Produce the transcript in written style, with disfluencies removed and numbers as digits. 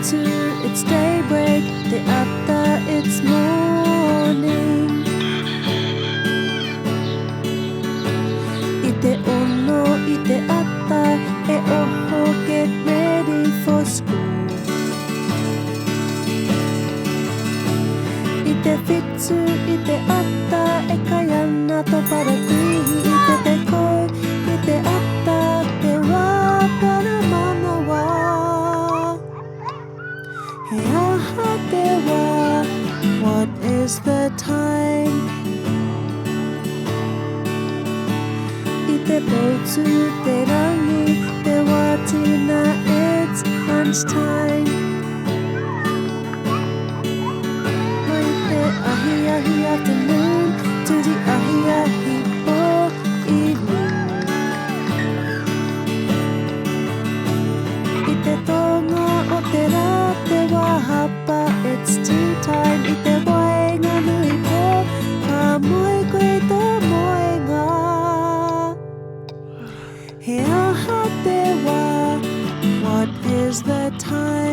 fitu, it's daybreak. Te ata, it's morning. I te ono, I te ata, e oho, get ready for school. I te fitu, I te ata, e kaiana to parakihi. I te teko, I te ata, te wā para manawa. He aha te wā, what is the time? I te potu, te rangi, te wātina, it's lunchtime. Mai te ahi ahi afternoon to the ahi ahi evening. I te tonga o te rā, te wahapa, it's tea time. I te waenga nui po, ka moe koe tō moenga. He aha te wā, what is the time?